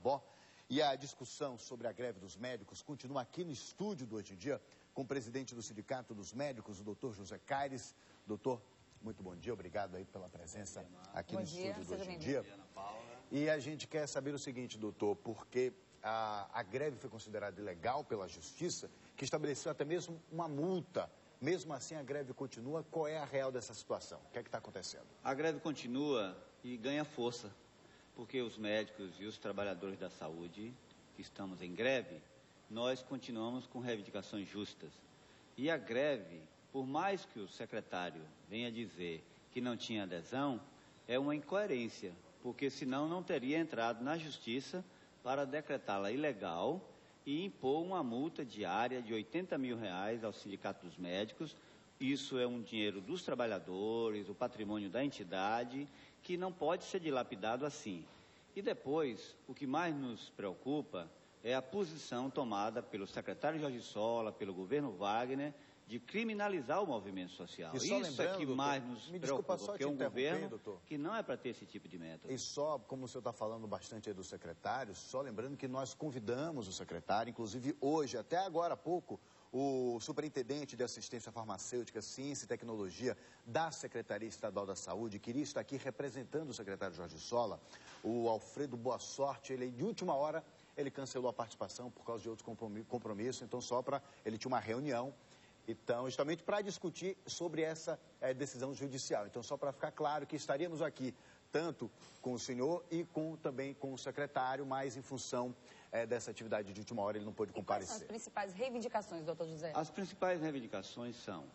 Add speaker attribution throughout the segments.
Speaker 1: Tiabó. E a discussão sobre a greve dos médicos continua aqui no estúdio do Hoje em Dia, com o presidente do Sindicato dos Médicos, o doutor José Caires. Doutor, muito bom dia, obrigado aí pela presença aqui no estúdio do Hoje em Dia. E a gente quer saber o seguinte, doutor, porque a greve foi considerada ilegal pela Justiça, que estabeleceu até mesmo uma multa. Mesmo assim, a greve continua. Qual é a real dessa situação? O que é que está acontecendo?
Speaker 2: A greve continua e ganha força, porque os médicos e os trabalhadores da saúde que estamos em greve, nós continuamos com reivindicações justas. E a greve, por mais que o secretário venha dizer que não tinha adesão, é uma incoerência, porque senão não teria entrado na Justiça para decretá-la ilegal e impor uma multa diária de R$80 mil ao Sindicato dos Médicos. Isso é um dinheiro dos trabalhadores, o patrimônio da entidade, que não pode ser dilapidado assim. E depois, o que mais nos preocupa é a posição tomada pelo secretário Jorge Sola, pelo governo Wagner, de criminalizar o movimento social. Isso é que mais nos preocupa, porque é um governo que não é para ter esse tipo de método.
Speaker 1: E só, como o senhor está falando bastante aí do secretário, só lembrando que nós convidamos o secretário, inclusive hoje, até agora há pouco, o superintendente de assistência farmacêutica, ciência e tecnologia da Secretaria Estadual da Saúde, queria estar aqui representando o secretário Jorge Sola, o Alfredo Boa Sorte. Ele, de última hora, ele cancelou a participação por causa de outros compromissos, então ele tinha uma reunião. Então, justamente para discutir sobre essa decisão judicial. Então, só para ficar claro que estaríamos aqui tanto com o senhor e também com o secretário, mas em função dessa atividade de última hora ele não pôde comparecer.
Speaker 3: Quais são as principais reivindicações, doutor José?
Speaker 2: As principais reivindicações são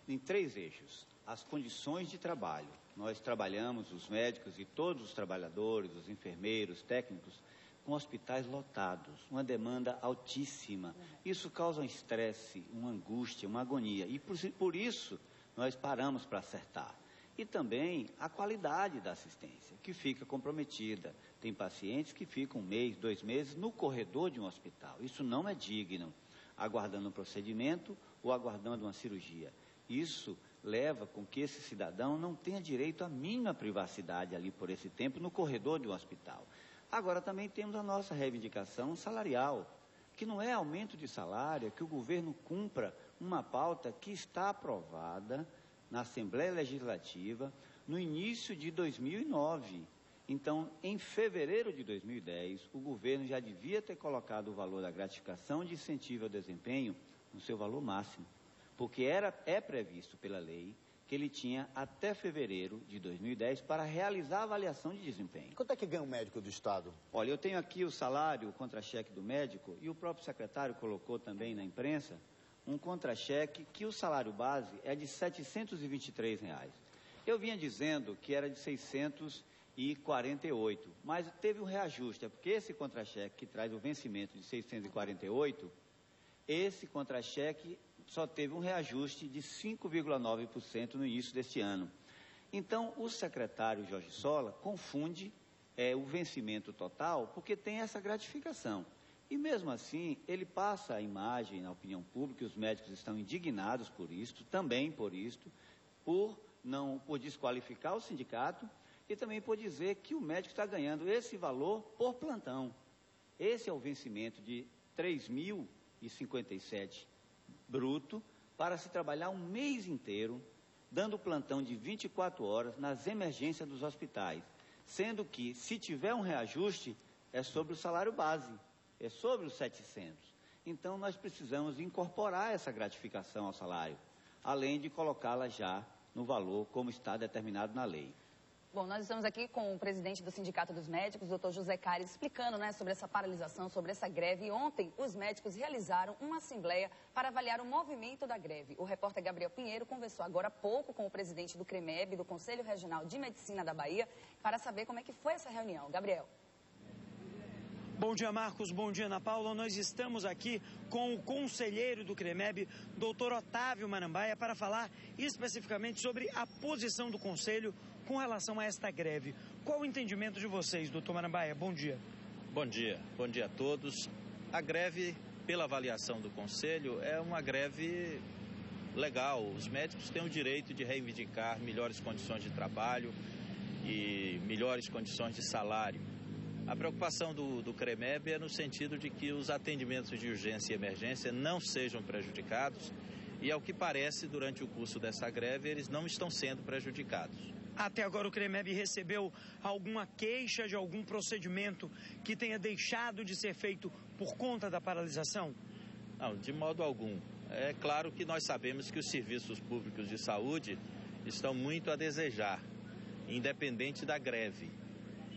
Speaker 2: em 3 eixos. As condições de trabalho. Nós trabalhamos, os médicos e todos os trabalhadores, os enfermeiros, técnicos, com hospitais lotados, uma demanda altíssima. Isso causa um estresse, uma angústia, uma agonia. E por isso nós paramos para acertar. E também a qualidade da assistência, que fica comprometida. Tem pacientes que ficam 1 mês, 2 meses no corredor de um hospital. Isso não é digno, aguardando um procedimento ou aguardando uma cirurgia. Isso leva com que esse cidadão não tenha direito à mínima privacidade ali por esse tempo no corredor de um hospital. Agora também temos a nossa reivindicação salarial, que não é aumento de salário, é que o governo cumpra uma pauta que está aprovada na Assembleia Legislativa no início de 2009. Então, em fevereiro de 2010, o governo já devia ter colocado o valor da gratificação de incentivo ao desempenho no seu valor máximo, porque é previsto pela lei que ele tinha até fevereiro de 2010 para realizar a avaliação de desempenho.
Speaker 1: Quanto é que ganha um médico do Estado?
Speaker 2: Olha, eu tenho aqui o salário, o contra-cheque do médico, e o próprio secretário colocou também na imprensa um contra-cheque que o salário base é de R$ 723. Eu vinha dizendo que era de 648, mas teve um reajuste, porque esse contra-cheque que traz o vencimento de 648, esse contra-cheque só teve um reajuste de 5,9% no início deste ano. Então, o secretário Jorge Sola confunde o vencimento total, porque tem essa gratificação. E mesmo assim, ele passa a imagem na opinião pública, e os médicos estão indignados por isto, também por isto, por desqualificar o sindicato e também por dizer que o médico está ganhando esse valor por plantão. Esse é o vencimento de R$ 3.057 bruto para se trabalhar um mês inteiro, dando plantão de 24 horas nas emergências dos hospitais, sendo que, se tiver um reajuste, é sobre o salário base, é sobre os 700. Então, nós precisamos incorporar essa gratificação ao salário, além de colocá-la já no valor como está determinado na lei.
Speaker 3: Bom, nós estamos aqui com o presidente do Sindicato dos Médicos, doutor José Caires, explicando, sobre essa paralisação, sobre essa greve. E ontem, os médicos realizaram uma assembleia para avaliar o movimento da greve. O repórter Gabriel Pinheiro conversou agora há pouco com o presidente do CREMEB, do Conselho Regional de Medicina da Bahia, para saber como é que foi essa reunião. Gabriel.
Speaker 4: Bom dia, Marcos. Bom dia, Ana Paula. Nós estamos aqui com o conselheiro do CREMEB, doutor Otávio Marambaia, para falar especificamente sobre a posição do Conselho com relação a esta greve. Qual o entendimento de vocês, doutor Marambaia? Bom dia.
Speaker 5: Bom dia a todos. A greve, pela avaliação do Conselho, é uma greve legal. Os médicos têm o direito de reivindicar melhores condições de trabalho e melhores condições de salário. A preocupação do CREMEB é no sentido de que os atendimentos de urgência e emergência não sejam prejudicados e, ao que parece, durante o curso dessa greve, eles não estão sendo prejudicados.
Speaker 4: Até agora o CREMEB recebeu alguma queixa de algum procedimento que tenha deixado de ser feito por conta da paralisação?
Speaker 5: Não, de modo algum. É claro que nós sabemos que os serviços públicos de saúde estão muito a desejar, independente da greve.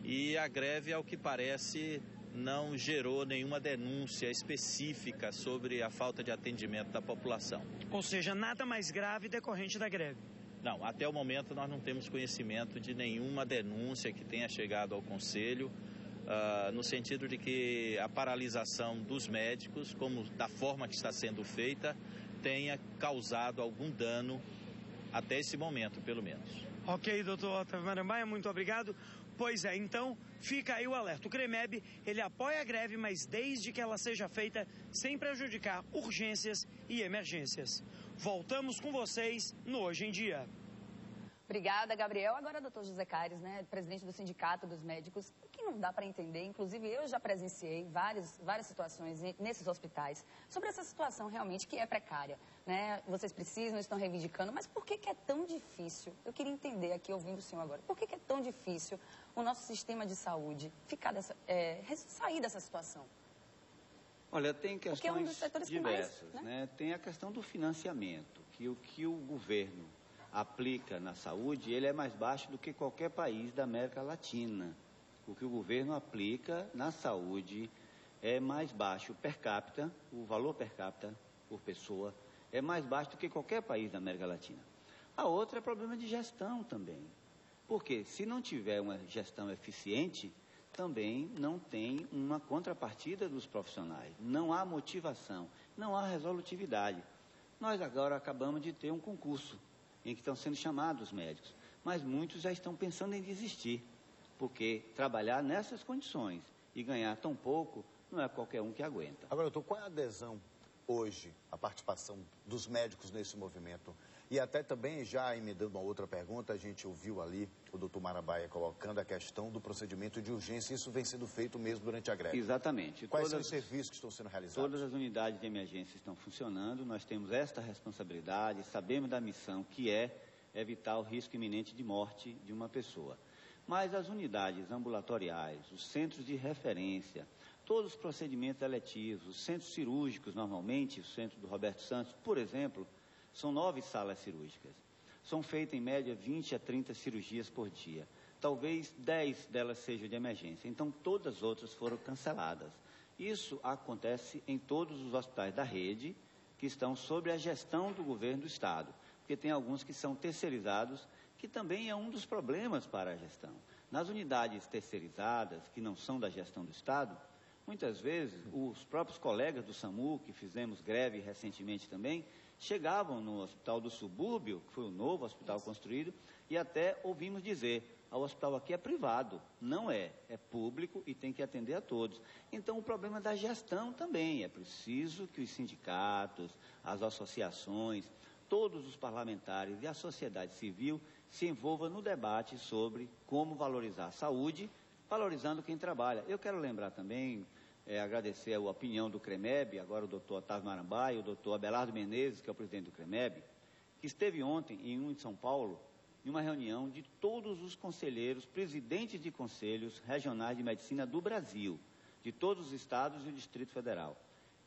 Speaker 5: E a greve, ao que parece, não gerou nenhuma denúncia específica sobre a falta de atendimento da população.
Speaker 4: Ou seja, nada mais grave decorrente da greve?
Speaker 5: Não, até o momento nós não temos conhecimento de nenhuma denúncia que tenha chegado ao Conselho, no sentido de que a paralisação dos médicos, como da forma que está sendo feita, tenha causado algum dano até esse momento, pelo menos.
Speaker 4: Ok, doutor Otávio Marambaia, muito obrigado. Pois é, então fica aí o alerta. O CREMEB, ele apoia a greve, mas desde que ela seja feita sem prejudicar urgências e emergências. Voltamos com vocês no Hoje em Dia.
Speaker 3: Obrigada, Gabriel. Agora, doutor José Caires, né, presidente do Sindicato dos Médicos, o que não dá para entender, inclusive eu já presenciei várias situações nesses hospitais, sobre essa situação realmente que é precária, né? Vocês precisam, estão reivindicando, mas por que é tão difícil? Eu queria entender aqui, ouvindo o senhor agora, por que é tão difícil o nosso sistema de saúde sair dessa situação?
Speaker 2: Olha, tem questões
Speaker 3: é um dos setores
Speaker 2: diversas,
Speaker 3: que mais,
Speaker 2: né? Tem a questão do financiamento, que o que o governo aplica na saúde, ele é mais baixo do que qualquer país da América Latina. O que o governo aplica na saúde é mais baixo per capita, o valor per capita por pessoa é mais baixo do que qualquer país da América Latina. A outra é problema de gestão também. Porque se não tiver uma gestão eficiente, também não tem uma contrapartida dos profissionais. Não há motivação, não há resolutividade. Nós agora acabamos de ter um concurso em que estão sendo chamados médicos, mas muitos já estão pensando em desistir, porque trabalhar nessas condições e ganhar tão pouco não é qualquer um que aguenta.
Speaker 1: Agora, doutor, qual é a adesão hoje, a participação dos médicos nesse movimento? E até também, já emendando uma outra pergunta, a gente ouviu ali o doutor Marambaia colocando a questão do procedimento de urgência, isso vem sendo feito mesmo durante a greve.
Speaker 2: Exatamente.
Speaker 1: Quais são os serviços que estão sendo realizados?
Speaker 2: Todas as unidades de emergência estão funcionando, nós temos esta responsabilidade, sabemos da missão que é evitar o risco iminente de morte de uma pessoa. Mas as unidades ambulatoriais, os centros de referência, todos os procedimentos eletivos, os centros cirúrgicos, normalmente, o centro do Roberto Santos, por exemplo, são 9 salas cirúrgicas. São feitas, em média, 20 a 30 cirurgias por dia. Talvez 10 delas sejam de emergência. Então, todas as outras foram canceladas. Isso acontece em todos os hospitais da rede, que estão sob a gestão do governo do Estado. Porque tem alguns que são terceirizados, que também é um dos problemas para a gestão. Nas unidades terceirizadas, que não são da gestão do Estado, muitas vezes, os próprios colegas do SAMU, que fizemos greve recentemente também, chegavam no hospital do subúrbio, que foi o novo hospital construído, e até ouvimos dizer, o hospital aqui é privado. Não é, é público e tem que atender a todos. Então, o problema da gestão também. É preciso que os sindicatos, as associações, todos os parlamentares e a sociedade civil se envolvam no debate sobre como valorizar a saúde, valorizando quem trabalha. Eu quero lembrar também, agradecer a opinião do CREMEB, agora o doutor Otávio Marambaia e o doutor Abelardo Menezes, que é o presidente do CREMEB, que esteve ontem em São Paulo, em uma reunião de todos os conselheiros, presidentes de conselhos regionais de medicina do Brasil, de todos os estados e o Distrito Federal,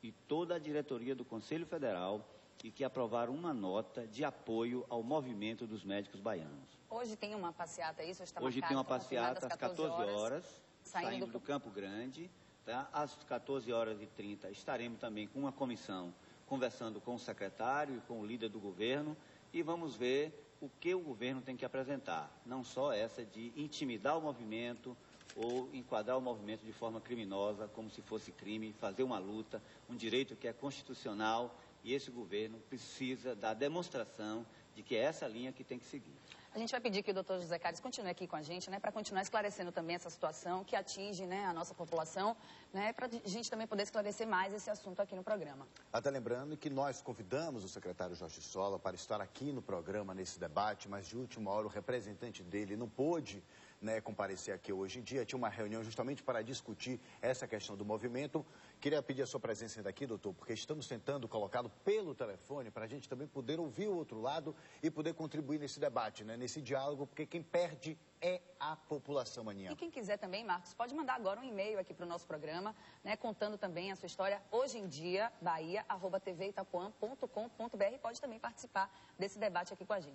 Speaker 2: e toda a diretoria do Conselho Federal, e que aprovaram uma nota de apoio ao movimento dos médicos baianos.
Speaker 3: Hoje tem uma passeata, isso?
Speaker 2: Hoje tem uma passeata às 14 horas, saindo do Campo Grande. Tá? Às 14h30 estaremos também com uma comissão conversando com o secretário e com o líder do governo e vamos ver o que o governo tem que apresentar. Não só essa de intimidar o movimento ou enquadrar o movimento de forma criminosa, como se fosse crime, fazer uma luta, um direito que é constitucional e esse governo precisa da demonstração de que é essa linha que tem que seguir.
Speaker 3: A gente vai pedir que o doutor José Caires continue aqui com a gente, né, para continuar esclarecendo também essa situação que atinge, né, a nossa população, né, para a gente também poder esclarecer mais esse assunto aqui no programa.
Speaker 1: Até lembrando que nós convidamos o secretário Jorge Sola para estar aqui no programa nesse debate, mas de última hora o representante dele não pôde né, comparecer aqui hoje em dia. Tinha uma reunião justamente para discutir essa questão do movimento. Queria pedir a sua presença ainda aqui, doutor, porque estamos tentando colocá-lo pelo telefone para a gente também poder ouvir o outro lado e poder contribuir nesse debate, né, nesse diálogo, porque quem perde é a população, Aninha.
Speaker 3: E quem quiser também, Marcos, pode mandar agora um e-mail aqui para o nosso programa, né, contando também a sua história hoje em dia, bahia@tvitapuã.com.br. Pode também participar desse debate aqui com a gente.